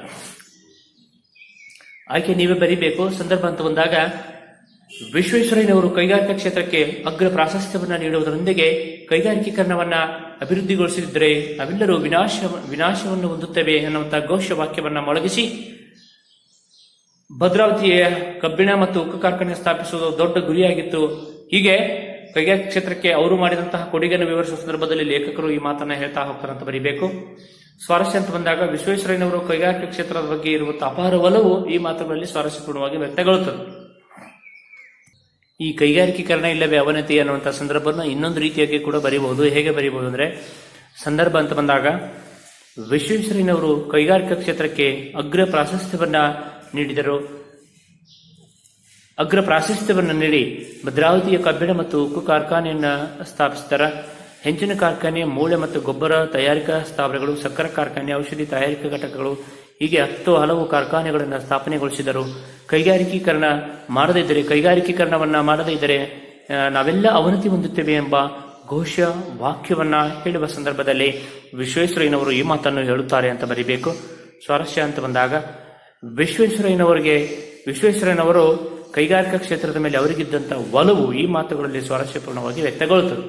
ಆಯ್ಕೆ ನೀವೇ ಬರಿಬೇಕು. ಸಂದರ್ಭ ಅಂತ ಬಂದಾಗ, ವಿಶ್ವೇಶ್ವರಯ್ಯನವರು ಕೈಗಾರಿಕಾ ಕ್ಷೇತ್ರಕ್ಕೆ ಅಗ್ರ ಪ್ರಾಶಸ್ತ್ಯವನ್ನ ನೀಡುವುದರೊಂದಿಗೆ ಕೈಗಾರಿಕೀಕರಣವನ್ನ ಅಭಿವೃದ್ಧಿಗೊಳಿಸಿದರೆ ನಾವೆಲ್ಲರೂ ವಿನಾಶವನ್ನು ಹೊಂದುತ್ತೇವೆ ಅನ್ನುವಂತಹ ಘೋಷ ವಾಕ್ಯವನ್ನ ಮೊಳಗಿಸಿ ಭದ್ರಾವತಿಯ ಕಬ್ಬಿಣ ಮತ್ತು ಉಕ್ಕು ಕಾರ್ಖಾನೆ ಸ್ಥಾಪಿಸುವುದು ದೊಡ್ಡ ಗುರಿಯಾಗಿತ್ತು. ಹೀಗೆ ಕೈಗಾರಿಕಾ ಕ್ಷೇತ್ರಕ್ಕೆ ಅವರು ಮಾಡಿದಂತಹ ಕೊಡುಗೆಯನ್ನು ವಿವರಿಸುವ ಸಂದರ್ಭದಲ್ಲಿ ಲೇಖಕರು ಈ ಮಾತನ್ನ ಹೇಳ್ತಾ ಹೋಗ್ತಾರೆ ಅಂತ ಬರೀಬೇಕು. ಸ್ವಾರಸ್ಯ ಅಂತ ಬಂದಾಗ, ವಿಶ್ವೇಶ್ವರಯ್ಯನವರು ಕೈಗಾರಿಕಾ ಕ್ಷೇತ್ರದ ಬಗ್ಗೆ ಇರುವಂತಹ ಅಪಾರ ಒಲವು ಈ ಮಾತುಗಳಲ್ಲಿ ಸ್ವಾರಸ್ಯಪೂರ್ಣವಾಗಿ ವ್ಯಕ್ತಗೊಳ್ಳುತ್ತದೆ. ಈ ಕೈಗಾರಿಕೀಕರಣ ಇಲ್ಲವೇ ಅವನತಿ ಅನ್ನುವಂತಹ ಸಂದರ್ಭವನ್ನು ಇನ್ನೊಂದು ರೀತಿಯಾಗಿ ಕೂಡ ಬರೀಬಹುದು. ಹೇಗೆ ಬರೀಬಹುದು ಅಂದ್ರೆ, ಸಂದರ್ಭ ಅಂತ ಬಂದಾಗ ವಿಶ್ವೇಶ್ವರಯ್ಯನವರು ಕೈಗಾರಿಕಾ ಕ್ಷೇತ್ರಕ್ಕೆ ಅಗ್ರ ಪ್ರಾಶಸ್ತ್ಯವನ್ನು ನೀಡಿ ಭದ್ರಾವತಿಯ ಕಬ್ಬಿಣ ಮತ್ತು ಉಕ್ಕು ಕಾರ್ಖಾನೆಯನ್ನ ಸ್ಥಾಪಿಸಿದ್ದಾರೆ. ಹೆಂಚಿನ ಕಾರ್ಖಾನೆ, ಮೂಳೆ ಮತ್ತು ಗೊಬ್ಬರ ತಯಾರಿಕಾ ಸ್ಥಾವರಗಳು, ಸಕ್ಕರೆ ಕಾರ್ಖಾನೆ, ಔಷಧಿ ತಯಾರಿಕಾ ಘಟಕಗಳು, ಹೀಗೆ 10 ಹಲವು ಕಾರ್ಖಾನೆಗಳನ್ನು ಸ್ಥಾಪನೆಗೊಳಿಸಿದರು. ಕೈಗಾರಿಕೀಕರಣವನ್ನ ಮಾಡದೇ ಇದ್ದರೆ ನಾವೆಲ್ಲ ಅವನತಿ ಹೊಂದುತ್ತೇವೆ ಎಂಬ ಘೋಷ ವಾಕ್ಯವನ್ನ ಹೇಳುವ ಸಂದರ್ಭದಲ್ಲಿ ವಿಶ್ವೇಶ್ವರಯ್ಯನವರು ಈ ಮಾತನ್ನು ಹೇಳುತ್ತಾರೆ ಅಂತ ಬರೀಬೇಕು. ಸ್ವಾರಸ್ಯ ಅಂತ ಬಂದಾಗ, ವಿಶ್ವೇಶ್ವರಯ್ಯನವರು ಕೈಗಾರಿಕಾ ಕ್ಷೇತ್ರದ ಮೇಲೆ ಅವರಿಗಿದ್ದಂಥ ಒಲವು ಈ ಮಾತುಗಳಲ್ಲಿ ಸ್ವಾರಸ್ಯಪೂರ್ಣವಾಗಿ ವ್ಯಕ್ತಗೊಳ್ಳುತ್ತದೆ.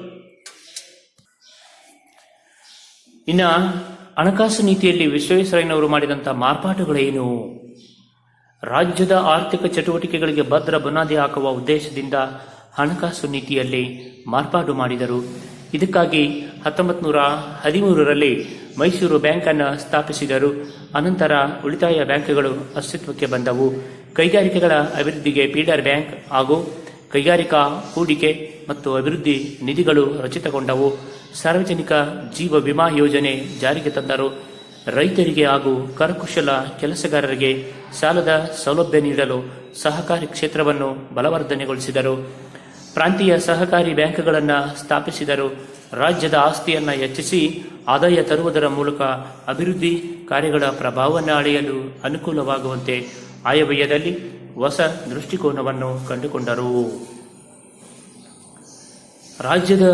ಇನ್ನ ಹಣಕಾಸು ನೀತಿಯಲ್ಲಿ ವಿಶ್ವೇಶ್ವರಯ್ಯನವರು ಮಾಡಿದಂಥ ಮಾರ್ಪಾಟುಗಳೇನು? ರಾಜ್ಯದ ಆರ್ಥಿಕ ಚಟುವಟಿಕೆಗಳಿಗೆ ಭದ್ರ ಬುನಾದಿ ಹಾಕುವ ಉದ್ದೇಶದಿಂದ ಹಣಕಾಸು ನೀತಿಯಲ್ಲಿ ಮಾರ್ಪಾಡು ಮಾಡಿದರು. ಇದಕ್ಕಾಗಿ 1913ರಲ್ಲಿ ಮೈಸೂರು ಬ್ಯಾಂಕ್ ಅನ್ನು ಸ್ಥಾಪಿಸಿದರು. ಅನಂತರ ಉಳಿತಾಯ ಬ್ಯಾಂಕ್ಗಳು ಅಸ್ತಿತ್ವಕ್ಕೆ ಬಂದವು. ಕೈಗಾರಿಕೆಗಳ ಅಭಿವೃದ್ಧಿಗೆ ಫೀಡರ್ ಬ್ಯಾಂಕ್ ಹಾಗೂ ಕೈಗಾರಿಕಾ ಹೂಡಿಕೆ ಮತ್ತು ಅಭಿವೃದ್ಧಿ ನಿಧಿಗಳು ರಚಿತಗೊಂಡವು. ಸಾರ್ವಜನಿಕ ಜೀವ ವಿಮಾ ಯೋಜನೆ ಜಾರಿಗೆ ತಂದರು. ರೈತರಿಗೆ ಹಾಗೂ ಕರಕುಶಲ ಕೆಲಸಗಾರರಿಗೆ ಸಾಲದ ಸೌಲಭ್ಯ ನೀಡಲು ಸಹಕಾರಿ ಕ್ಷೇತ್ರವನ್ನು ಬಲವರ್ಧನೆಗೊಳಿಸಿದರು. ಪ್ರಾಂತೀಯ ಸಹಕಾರಿ ಬ್ಯಾಂಕ್ಗಳನ್ನು ಸ್ಥಾಪಿಸಿದರು. ರಾಜ್ಯದ ಆಸ್ತಿಯನ್ನು ಹೆಚ್ಚಿಸಿ ಆದಾಯ ತರುವುದರ ಮೂಲಕ ಅಭಿವೃದ್ಧಿ ಕಾರ್ಯಗಳ ಪ್ರಭಾವವನ್ನು ಅಳೆಯಲು ಅನುಕೂಲವಾಗುವಂತೆ ಆಯವ್ಯಯದಲ್ಲಿ ಹೊಸ ದೃಷ್ಟಿಕೋನವನ್ನು ಕಂಡುಕೊಂಡರು. ರಾಜ್ಯದ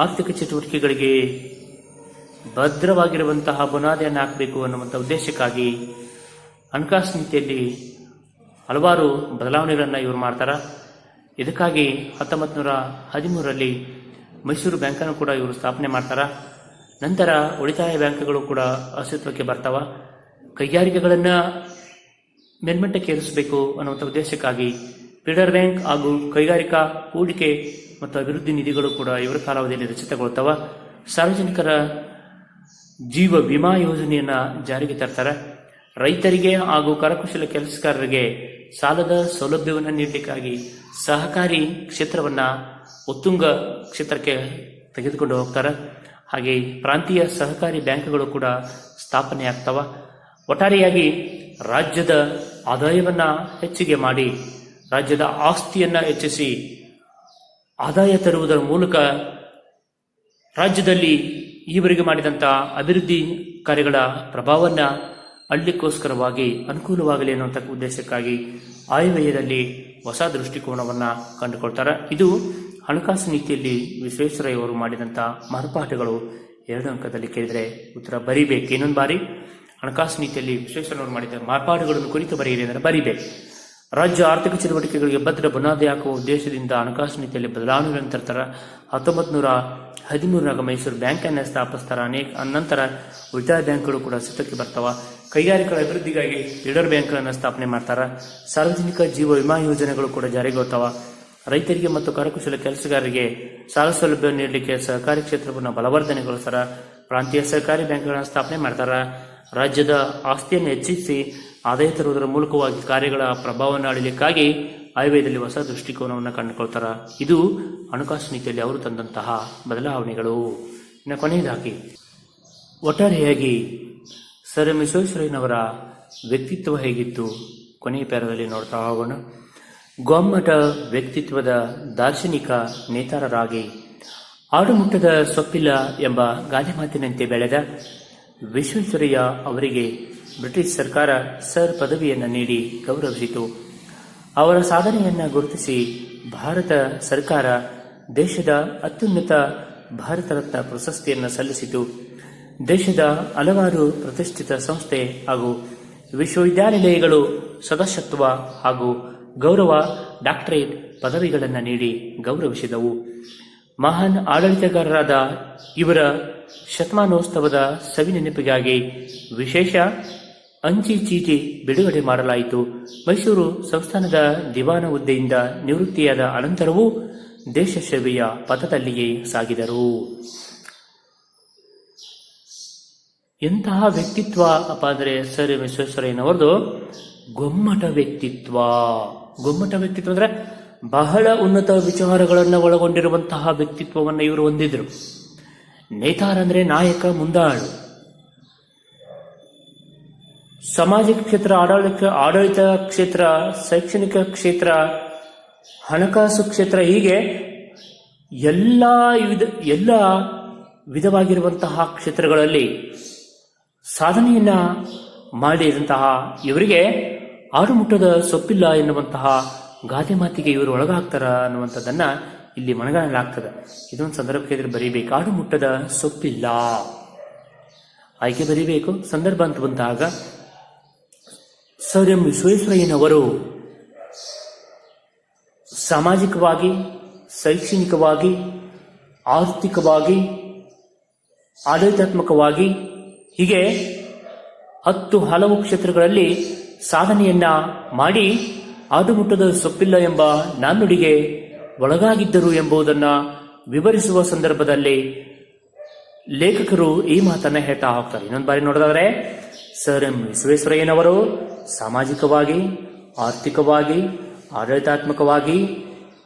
ಆರ್ಥಿಕ ಚಟುವಟಿಕೆಗಳಿಗೆ ಭದ್ರವಾಗಿರುವಂತಹ ಬುನಾದಿಯನ್ನು ಹಾಕಬೇಕು ಅನ್ನುವಂಥ ಉದ್ದೇಶಕ್ಕಾಗಿ ಹಣಕಾಸು ನೀತಿಯಲ್ಲಿ ಹಲವಾರು ಬದಲಾವಣೆಗಳನ್ನು ಇವರು ಮಾಡ್ತಾರೆ. ಇದಕ್ಕಾಗಿ 1913ರಲ್ಲಿ ಮೈಸೂರು ಬ್ಯಾಂಕನ್ನು ಕೂಡ ಇವರು ಸ್ಥಾಪನೆ ಮಾಡ್ತಾರೆ. ನಂತರ ಉಳಿತಾಯ ಬ್ಯಾಂಕ್ಗಳು ಕೂಡ ಅಸ್ತಿತ್ವಕ್ಕೆ ಬರ್ತಾವ. ಕೈಗಾರಿಕೆಗಳನ್ನು ಮೇಲ್ಮಟ್ಟಕ್ಕೆ ಏರಿಸಬೇಕು ಅನ್ನುವಂಥ ಉದ್ದೇಶಕ್ಕಾಗಿ ಫೀಡರ್ ಬ್ಯಾಂಕ್ ಹಾಗೂ ಕೈಗಾರಿಕಾ ಹೂಡಿಕೆ ಮತ್ತು ಅಭಿವೃದ್ಧಿ ನಿಧಿಗಳು ಕೂಡ ಇವರ ಕಾಲಾವಧಿಯಲ್ಲಿ ರಚಿತಗೊಳ್ತಾವ. ಸಾರ್ವಜನಿಕರ ಜೀವ ವಿಮಾ ಯೋಜನೆಯನ್ನು ಜಾರಿಗೆ ತರ್ತಾರೆ. ರೈತರಿಗೆ ಹಾಗೂ ಕರಕುಶಲ ಕೆಲಸಗಾರರಿಗೆ ಸಾಲದ ಸೌಲಭ್ಯವನ್ನು ನೀಡಲಿಕ್ಕಾಗಿ ಸಹಕಾರಿ ಕ್ಷೇತ್ರವನ್ನ ಉತ್ತುಂಗ ಕ್ಷೇತ್ರಕ್ಕೆ ತೆಗೆದುಕೊಂಡು ಹೋಗ್ತಾರೆ. ಹಾಗೆ ಪ್ರಾಂತೀಯ ಸಹಕಾರಿ ಬ್ಯಾಂಕ್ಗಳು ಕೂಡ ಸ್ಥಾಪನೆ ಆಗ್ತವ. ಒಟ್ಟಾರೆಯಾಗಿ ರಾಜ್ಯದ ಆದಾಯವನ್ನ ಹೆಚ್ಚಿಗೆ ಮಾಡಿ ರಾಜ್ಯದ ಆಸ್ತಿಯನ್ನ ಹೆಚ್ಚಿಸಿ ಆದಾಯ ತರುವುದರ ಮೂಲಕ ರಾಜ್ಯದಲ್ಲಿ ಈವರೆಗೆ ಮಾಡಿದಂತಹ ಅಭಿವೃದ್ಧಿ ಕಾರ್ಯಗಳ ಪ್ರಭಾವವನ್ನು ಅಳ್ಳಿಕ್ಕೋಸ್ಕರವಾಗಿ ಅನುಕೂಲವಾಗಲಿ ಅನ್ನುವಂಥ ಉದ್ದೇಶಕ್ಕಾಗಿ ಆಯವ್ಯಯದಲ್ಲಿ ಹೊಸ ದೃಷ್ಟಿಕೋನವನ್ನು ಕಂಡುಕೊಳ್ತಾರೆ. ಇದು ಹಣಕಾಸು ನೀತಿಯಲ್ಲಿ ವಿಶ್ವೇಶ್ವರಯ್ಯವರು ಮಾಡಿದಂಥ ಮಾರ್ಪಾಟುಗಳು. 2 ಅಂಕದಲ್ಲಿ ಕೇಳಿದರೆ ಉತ್ತರ ಬರಿಬೇಕು. ಇನ್ನೊಂದು ಬಾರಿ ಹಣಕಾಸು ನೀತಿಯಲ್ಲಿ ವಿಶ್ವೇಶ್ವರಯ್ಯವರು ಮಾಡಿದ ಮಾರ್ಪಾಡುಗಳನ್ನು ಕುರಿತು ಬರೆಯಿರಿ ಅಂದರೆ ಬರಿಬೇಕು. ರಾಜ್ಯ ಆರ್ಥಿಕ ಚಟುವಟಿಕೆಗಳಿಗೆ ಭದ್ರ ಬುನಾದಿ ಹಾಕುವ ಉದ್ದೇಶದಿಂದ ಹಣಕಾಸು ನೀತಿಯಲ್ಲಿ ಬದಲಾವಣೆಗಳನ್ನು ತರ್ತಾರೆ. 1913 ಮೈಸೂರು ಬ್ಯಾಂಕನ್ನು ಸ್ಥಾಪಿಸ್ತಾರೆ. ನಂತರ ಉಳಿತಾಯ ಬ್ಯಾಂಕ್ಗಳು ಕೂಡ ಅಸ್ತಿತ್ವಕ್ಕೆ ಬರ್ತಾವ. ಕೈಗಾರಿಕೆಗಳ ಅಭಿವೃದ್ಧಿಗಾಗಿ ಲೀಡರ್ ಬ್ಯಾಂಕ್ಗಳನ್ನು ಸ್ಥಾಪನೆ ಮಾಡ್ತಾರೆ. ಸಾರ್ವಜನಿಕ ಜೀವ ವಿಮಾ ಯೋಜನೆಗಳು ಕೂಡ ಜಾರಿಗೆ ಹೋಗ್ತಾವ. ರೈತರಿಗೆ ಮತ್ತು ಕರಕುಶಲ ಕೆಲಸಗಾರರಿಗೆ ಸಾಲ ಸೌಲಭ್ಯ ನೀಡಲಿಕ್ಕೆ ಸಹಕಾರಿ ಕ್ಷೇತ್ರವನ್ನು ಬಲವರ್ಧನೆಗೊಳಿಸ್ತಾರೆ. ಪ್ರಾಂತೀಯ ಸಹಕಾರಿ ಬ್ಯಾಂಕ್ಗಳನ್ನು ಸ್ಥಾಪನೆ ಮಾಡ್ತಾರೆ. ರಾಜ್ಯದ ಆಸ್ತಿಯನ್ನು ಹೆಚ್ಚಿಸಿ ಆದಾಯ ತರುವುದರ ಮೂಲಕವಾಗಿ ಕಾರ್ಯಗಳ ಪ್ರಭಾವವನ್ನು ಅಳಿಲಿಕ್ಕಾಗಿ ಆಯವ್ಯಯದಲ್ಲಿ ಹೊಸ ದೃಷ್ಟಿಕೋನವನ್ನು ಕಂಡುಕೊಳ್ತಾರೆ. ಇದು ಹಣಕಾಸು ನೀತಿಯಲ್ಲಿ ಅವರು ತಂದಂತಹ ಬದಲಾವಣೆಗಳು. ಇನ್ನು ಕೊನೆಯದಾಗಿ ಒಟ್ಟಾರೆಯಾಗಿ ಸರ್ ಎಂ ವಿಶ್ವೇಶ್ವರಯ್ಯನವರ ವ್ಯಕ್ತಿತ್ವ ಹೇಗಿತ್ತು ಕೊನೆಯ ಪ್ಯಾರದಲ್ಲಿ ನೋಡ್ತಾ ಹೋಗೋಣ. ಗೊಮ್ಮಟ ವ್ಯಕ್ತಿತ್ವದ ದಾರ್ಶನಿಕ ನೇತಾರರಾಗಿ ಆಡುಮುಟ್ಟದ ಸೊಪ್ಪಿಲ್ಲ ಎಂಬ ಗಾದೆ ಮಾತಿನಂತೆ ಬೆಳೆದ ವಿಶ್ವೇಶ್ವರಯ್ಯ ಅವರಿಗೆ ಬ್ರಿಟಿಷ್ ಸರ್ಕಾರ ಸರ್ ಪದವಿಯನ್ನು ನೀಡಿ ಗೌರವಿಸಿತು. ಅವರ ಸಾಧನೆಯನ್ನು ಗುರುತಿಸಿ ಭಾರತ ಸರ್ಕಾರ ದೇಶದ ಅತ್ಯುನ್ನತ ಭಾರತ ರತ್ನ ಪ್ರಶಸ್ತಿಯನ್ನು ಸಲ್ಲಿಸಿತು. ದೇಶದ ಹಲವಾರು ಪ್ರತಿಷ್ಠಿತ ಸಂಸ್ಥೆ ಹಾಗೂ ವಿಶ್ವವಿದ್ಯಾನಿಲಯಗಳು ಸದಸ್ಯತ್ವ ಹಾಗೂ ಗೌರವ ಡಾಕ್ಟರೇಟ್ ಪದವಿಗಳನ್ನು ನೀಡಿ ಗೌರವಿಸಿದವು. ಮಹಾನ್ ಆಡಳಿತಗಾರರಾದ ಇವರ ಶತಮಾನೋತ್ಸವದ ಸವಿನೆನಪಿಗಾಗಿ ವಿಶೇಷ ಅಂಚೆ ಚೀಟಿ ಬಿಡುಗಡೆ ಮಾಡಲಾಯಿತು. ಮೈಸೂರು ಸಂಸ್ಥಾನದ ದಿವಾನ ಹುದ್ದೆಯಿಂದ ನಿವೃತ್ತಿಯಾದ ಅನಂತರವೂ ದೇಶ ಸೇವೆಯ ಪಥದಲ್ಲಿಯೇ ಸಾಗಿದರು. ಎಂತಹ ವ್ಯಕ್ತಿತ್ವ ಅಪ್ಪ ಅಂದರೆ ಸರ್ ಎಂ ವಿಶ್ವೇಶ್ವರಯ್ಯನವರದು ಗೊಮ್ಮಟ ವ್ಯಕ್ತಿತ್ವ. ಗೊಮ್ಮಟ ವ್ಯಕ್ತಿತ್ವ ಅಂದ್ರೆ ಬಹಳ ಉನ್ನತ ವಿಚಾರಗಳನ್ನು ಒಳಗೊಂಡಿರುವಂತಹ ವ್ಯಕ್ತಿತ್ವವನ್ನು ಇವರು ಹೊಂದಿದ್ರು. ನೇತಾರ ಅಂದ್ರೆ ನಾಯಕ, ಮುಂದಾಳು. ಸಾಮಾಜಿಕ ಕ್ಷೇತ್ರ, ಆಡಳಿತ ಕ್ಷೇತ್ರ, ಶೈಕ್ಷಣಿಕ ಕ್ಷೇತ್ರ, ಹಣಕಾಸು ಕ್ಷೇತ್ರ, ಹೀಗೆ ಎಲ್ಲ ವಿಧವಾಗಿರುವಂತಹ ಕ್ಷೇತ್ರಗಳಲ್ಲಿ ಸಾಧನೆಯನ್ನ ಮಾಡಿದಂತಹ ಇವರಿಗೆ ಆಡುಮುಟ್ಟದ ಸೊಪ್ಪಿಲ್ಲ ಎನ್ನುವಂತಹ ಗಾದೆ ಮಾತಿಗೆ ಇವರು ಒಳಗಾಗ್ತಾರ ಅನ್ನುವಂಥದ್ದನ್ನ ಇಲ್ಲಿ ಮನಗಾಣಲಾಗ್ತದೆ. ಇದೊಂದು ಸಂದರ್ಭಕ್ಕೆ ಇದ್ರೆ ಬರೀಬೇಕು. ಆಡುಮುಟ್ಟದ ಸೊಪ್ಪಿಲ್ಲ ಆಯ್ಕೆ ಬರೀಬೇಕು. ಸಂದರ್ಭ ಅಂತ ಬಂದಾಗ ಸರ್ ಎಂ ವಿಶ್ವೇಶ್ವರಯ್ಯನವರು ಸಾಮಾಜಿಕವಾಗಿ, ಶೈಕ್ಷಣಿಕವಾಗಿ, ಆರ್ಥಿಕವಾಗಿ, ಆಡಳಿತಾತ್ಮಕವಾಗಿ ಹೀಗೆ 10 ಹಲವು ಕ್ಷೇತ್ರಗಳಲ್ಲಿ ಸಾಧನೆಯನ್ನ ಮಾಡಿ ಆಡುಮುಟ್ಟದ ಸೊಪ್ಪಿಲ್ಲ ಎಂಬ ನಾಣ್ಣುಡಿಗೆ ಒಳಗಾಗಿದ್ದರು ಎಂಬುದನ್ನು ವಿವರಿಸುವ ಸಂದರ್ಭದಲ್ಲಿ ಲೇಖಕರು ಈ ಮಾತನ್ನ ಹೇಳ್ತಾ ಹೋಗ್ತಾರೆ. ಇನ್ನೊಂದು ಬಾರಿ ನೋಡಿದ್ರೆ ಸರ್ ಎಂ ವಿಶ್ವೇಶ್ವರಯ್ಯನವರು ಸಾಮಾಜಿಕವಾಗಿ, ಆರ್ಥಿಕವಾಗಿ, ಆಡಳಿತಾತ್ಮಕವಾಗಿ,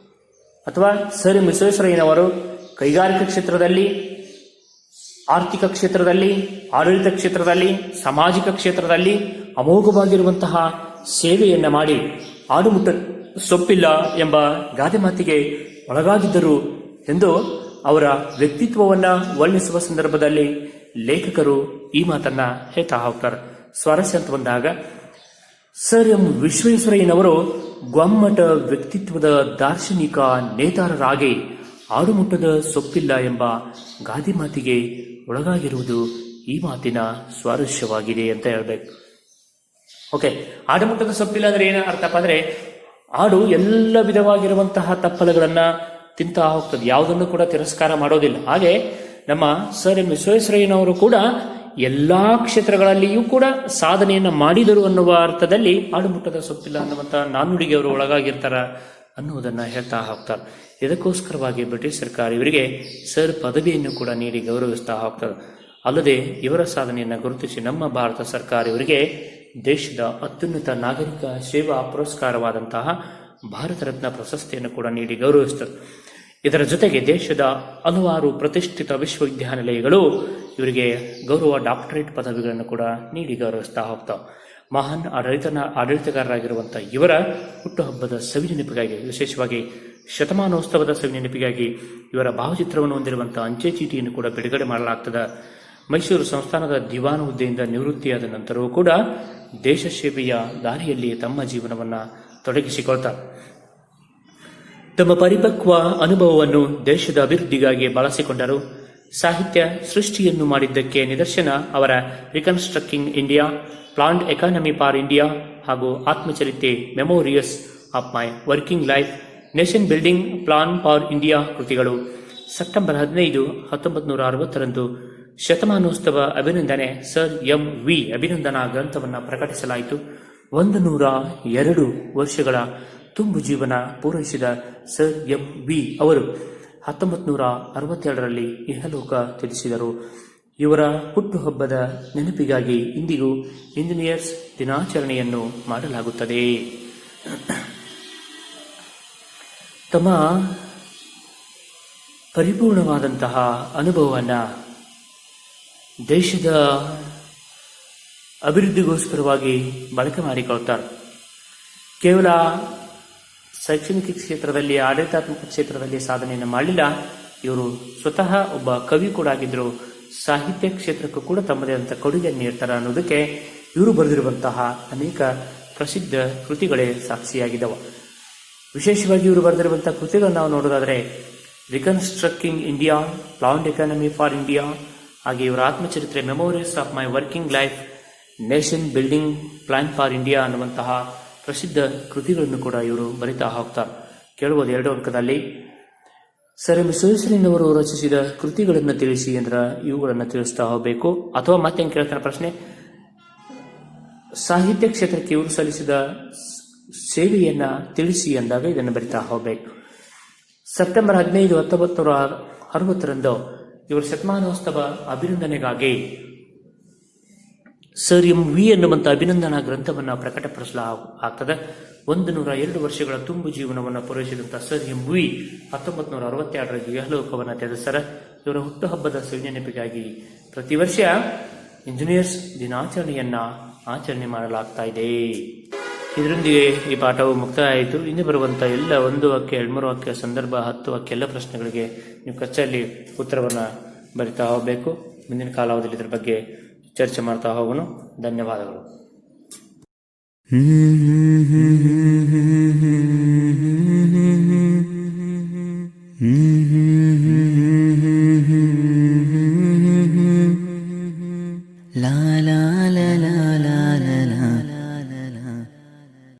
ಅಥವಾ ಸರ್ ಎಂ ವಿಶ್ವೇಶ್ವರಯ್ಯನವರು ಕೈಗಾರಿಕಾ ಕ್ಷೇತ್ರದಲ್ಲಿ, ಆರ್ಥಿಕ ಕ್ಷೇತ್ರದಲ್ಲಿ, ಆಡಳಿತ ಕ್ಷೇತ್ರದಲ್ಲಿ, ಸಾಮಾಜಿಕ ಕ್ಷೇತ್ರದಲ್ಲಿ ಅಮೋಘವಾಗಿರುವಂತಹ ಸೇವೆಯನ್ನ ಮಾಡಿ ಆಡುಮುಟ್ಟ ಸೊಪ್ಪಿಲ್ಲ ಎಂಬ ಗಾದೆ ಮಾತಿಗೆ ಒಳಗಾಗಿದ್ದರು ಎಂದು ಅವರ ವ್ಯಕ್ತಿತ್ವವನ್ನ ವರ್ಣಿಸುವ ಸಂದರ್ಭದಲ್ಲಿ ಲೇಖಕರು ಈ ಮಾತನ್ನ ಹೇಳ್ತಾ ಹೋಗ್ತಾರೆ. ಸ್ವಾರಸ್ಯ ಅಂತ ಬಂದಾಗ ಸರ್ ಎಂ ವಿಶ್ವೇಶ್ವರಯ್ಯನವರು ಗೊಮ್ಮಟ ವ್ಯಕ್ತಿತ್ವದ ದಾರ್ಶನಿಕ ನೇತಾರರಾಗಿ ಆಡುಮುಟ್ಟದ ಸೊಪ್ಪಿಲ್ಲ ಎಂಬ ಗಾದೆ ಮಾತಿಗೆ ಒಳಗಾಗಿರುವುದು ಈ ಮಾತಿನ ಸ್ವಾರಸ್ಯವಾಗಿದೆ ಅಂತ ಹೇಳ್ಬೇಕು. ಓಕೆ, ಆಡುಮುಟ್ಟದ ಸೊಪ್ಪಿಲ್ಲ ಅಂದ್ರೆ ಏನು ಅರ್ಥಪ್ಪ ಅಂದ್ರೆ ಆಡು ಎಲ್ಲ ವಿಧವಾಗಿರುವಂತಹ ತಪ್ಪಲುಗಳನ್ನ ತಿಂತಾ ಹೋಗ್ತದೆ, ಯಾವುದನ್ನು ಕೂಡ ತಿರಸ್ಕಾರ ಮಾಡೋದಿಲ್ಲ. ಹಾಗೆ ನಮ್ಮ ಸರ್ ಎಂ ವಿಶ್ವೇಶ್ವರಯ್ಯನವರು ಕೂಡ ಎಲ್ಲಾ ಕ್ಷೇತ್ರಗಳಲ್ಲಿಯೂ ಕೂಡ ಸಾಧನೆಯನ್ನ ಮಾಡಿದರು ಅನ್ನುವ ಅರ್ಥದಲ್ಲಿ ಆಡುಮುಟ್ಟದ ಸೊಪ್ಪಿಲ್ಲ ಅನ್ನುವಂಥ ನಾಣ್ಣುಡಿಗೆ ಅವರು ಒಳಗಾಗಿರ್ತಾರ ಅನ್ನುವುದನ್ನ ಹೇಳ್ತಾ ಹೋಗ್ತಾರೆ. ಇದಕ್ಕೋಸ್ಕರವಾಗಿ ಬ್ರಿಟಿಷ್ ಸರ್ಕಾರ ಇವರಿಗೆ ಸರ್ ಪದವಿಯನ್ನು ಕೂಡ ನೀಡಿ ಗೌರವಿಸ್ತಾ ಹೋಗ್ತದೆ. ಅಲ್ಲದೆ ಇವರ ಸಾಧನೆಯನ್ನು ಗುರುತಿಸಿ ನಮ್ಮ ಭಾರತ ಸರ್ಕಾರ ಇವರಿಗೆ ದೇಶದ ಅತ್ಯುನ್ನತ ನಾಗರಿಕ ಸೇವಾ ಪುರಸ್ಕಾರವಾದಂತಹ ಭಾರತ ರತ್ನ ಪ್ರಶಸ್ತಿಯನ್ನು ಕೂಡ ನೀಡಿ ಗೌರವಿಸಿದರು. ಇದರ ಜೊತೆಗೆ ದೇಶದ ಹಲವಾರು ಪ್ರತಿಷ್ಠಿತ ವಿಶ್ವವಿದ್ಯಾನಿಲಯಗಳು ಇವರಿಗೆ ಗೌರವ ಡಾಕ್ಟರೇಟ್ ಪದವಿಗಳನ್ನು ಕೂಡ ನೀಡಿ ಗೌರವಿಸ್ತಾ ಹೋಗ್ತಾವೆ. ಮಹಾನ್ ಆಡಳಿತಗಾರರಾಗಿರುವಂಥ ಇವರ ಹುಟ್ಟುಹಬ್ಬದ ಸವಿನೆನಪಿಗಾಗಿ, ವಿಶೇಷವಾಗಿ ಶತಮಾನೋತ್ಸವದ ಸವಿನೆನಪಿಗಾಗಿ ಇವರ ಭಾವಚಿತ್ರವನ್ನು ಹೊಂದಿರುವಂಥ ಅಂಚೆ ಚೀಟಿಯನ್ನು ಕೂಡ ಬಿಡುಗಡೆ ಮಾಡಲಾಗ್ತದೆ. ಮೈಸೂರು ಸಂಸ್ಥಾನದ ದಿವಾನ ಹುದ್ದೆಯಿಂದ ನಿವೃತ್ತಿಯಾದ ನಂತರವೂ ಕೂಡ ದೇಶ ಸೇವೆಯ ದಾರಿಯಲ್ಲಿ ತಮ್ಮ ಜೀವನವನ್ನು ತೊಡಗಿಸಿಕೊಳ್ತಾರೆ. ತಮ್ಮ ಪರಿಪಕ್ವ ಅನುಭವವನ್ನು ದೇಶದ ಅಭಿವೃದ್ಧಿಗಾಗಿ ಬಳಸಿಕೊಂಡರು. ಸಾಹಿತ್ಯ ಸೃಷ್ಟಿಯನ್ನು ಮಾಡಿದ್ದಕ್ಕೆ ನಿದರ್ಶನ ಅವರ reconstructing India, planned economy for India ಹಾಗೂ ಆತ್ಮಚರಿತ್ರೆ memories of my working life, nation building plan for India ಕೃತಿಗಳು. ಸೆಪ್ಟೆಂಬರ್ 15, 1960ರಂದು ಶತಮಾನೋತ್ಸವ ಅಭಿನಂದನೆ ಸರ್ ಎಂ.ವಿ. ಅಭಿನಂದನಾ ಗ್ರಂಥವನ್ನು ಪ್ರಕಟಿಸಲಾಯಿತು. 102 ವರ್ಷಗಳ ತುಂಬು ಜೀವನ ಪೂರೈಸಿದ ಸರ್ ಎಂ.ವಿ. ಅವರು 1962ರಲ್ಲಿ ಇಹಲೋಕ ತ್ಯಜಿಸಿದರು. ಇವರ ಹುಟ್ಟುಹಬ್ಬದ ನೆನಪಿಗಾಗಿ ಇಂದಿಗೂ ಇಂಜಿನಿಯರ್ಸ್ ದಿನಾಚರಣೆಯನ್ನು ಮಾಡಲಾಗುತ್ತದೆ. ತಮ್ಮ ಪರಿಪೂರ್ಣವಾದಂತಹ ಅನುಭವವನ್ನು ದೇಶದ ಅಭಿವೃದ್ಧಿಗೋಸ್ಕರವಾಗಿ ಬಳಕೆ ಮಾಡಿಕೊಳ್ತಾರೆ. ಕೇವಲ ಶೈಕ್ಷಣಿಕ ಕ್ಷೇತ್ರದಲ್ಲಿ, ಆಡಳಿತಾತ್ಮಕ ಕ್ಷೇತ್ರದಲ್ಲಿ ಸಾಧನೆಯನ್ನು ಮಾಡಲಿಲ್ಲ. ಇವರು ಸ್ವತಃ ಒಬ್ಬ ಕವಿ ಕೂಡ ಆಗಿದ್ದರು. ಸಾಹಿತ್ಯ ಕ್ಷೇತ್ರಕ್ಕೂ ಕೂಡ ತಮ್ಮದೇ ಆದಂಥ ಕೊಡುಗೆಯನ್ನು ನೀಡ್ತಾರೆ ಅನ್ನೋದಕ್ಕೆ ಇವರು ಬರೆದಿರುವಂತಹ ಅನೇಕ ಪ್ರಸಿದ್ಧ ಕೃತಿಗಳೇ ಸಾಕ್ಷಿಯಾಗಿದ್ದವು. ವಿಶೇಷವಾಗಿ ಇವರು ಬರೆದಿರುವಂಥ ಕೃತಿಗಳನ್ನು ನಾವು ನೋಡೋದಾದರೆ reconstructing India, planned economy for India, ಹಾಗೆ ಇವರ ಆತ್ಮಚರಿತ್ರೆ memories of my working life, nation building plan for India ಅನ್ನುವಂತಹ ಪ್ರಸಿದ್ಧ ಕೃತಿಗಳನ್ನು ಕೂಡ ಇವರು ಬರಿತಾ ಹೋಗ್ತಾರೆ. ಕೇಳುವುದು 2 ಅಂಕದಲ್ಲಿ. ಸರ್ ಎಂ ವಿಶ್ವೇಶ್ವರಯ್ಯನವರು ರಚಿಸಿದ ಕೃತಿಗಳನ್ನು ತಿಳಿಸಿ ಅಂದ್ರೆ ಇವುಗಳನ್ನು ತಿಳಿಸ್ತಾ ಹೋಗಬೇಕು. ಅಥವಾ ಮತ್ತೆ ಕೇಳ್ತಾನೆ ಪ್ರಶ್ನೆ, ಸಾಹಿತ್ಯ ಕ್ಷೇತ್ರಕ್ಕೆ ಇವರು ಸಲ್ಲಿಸಿದ ಸೇವೆಯನ್ನ ತಿಳಿಸಿ ಅಂದಾಗ ಇದನ್ನು ಬರಿತಾ ಹೋಗಬೇಕು. ಸೆಪ್ಟೆಂಬರ್ 15, 1960ರಂದು ಇವರ ಶತಮಾನೋತ್ಸವ ಅಭಿನಂದನೆಗಾಗಿ ಸರ್ ಎಂ.ವಿ. ಎನ್ನುವಂಥ ಅಭಿನಂದನಾ ಗ್ರಂಥವನ್ನು ಪ್ರಕಟಪಡಿಸಲಾಗ್ತದೆ. 102 ವರ್ಷಗಳ ತುಂಬು ಜೀವನವನ್ನು ಪೂರೈಸಿದಂಥ ಸರ್ ಎಂ.ವಿ. 1962ರಲ್ಲಿ ಇಹಲೋಕವನ್ನು ತ್ಯಜಿಸ್ತಾರೆ. ಇವರ ಹುಟ್ಟುಹಬ್ಬದ ನೆನಪಿಗಾಗಿ ಪ್ರತಿ ವರ್ಷ ಇಂಜಿನಿಯರ್ಸ್ ದಿನಾಚರಣೆಯನ್ನು ಆಚರಣೆ ಮಾಡಲಾಗ್ತಾ ಇದೆ. ಇದರೊಂದಿಗೆ ಈ ಪಾಠವು ಮುಕ್ತಾಯ ಆಯಿತು. ಇನ್ನು ಬರುವಂಥ ಎಲ್ಲ 1 ವಾಕ್ಯ, 2-3 ವಾಕ್ಯ, ಸಂದರ್ಭ, 10 ವಾಕ್ಯ ಎಲ್ಲ ಪ್ರಶ್ನೆಗಳಿಗೆ ನೀವು ಕಚ್ಚಲ್ಲಿ ಉತ್ತರವನ್ನು ಬರಿತಾ ಹೋಗಬೇಕು. ಮುಂದಿನ ಕಾಲಾವಧಿಯಲ್ಲಿ ಇದರ ಬಗ್ಗೆ ಚರ್ಚೆ ಮಾಡ್ತಾ ಹೋಗೋಣ. ಧನ್ಯವಾದಗಳು. la la la la la la la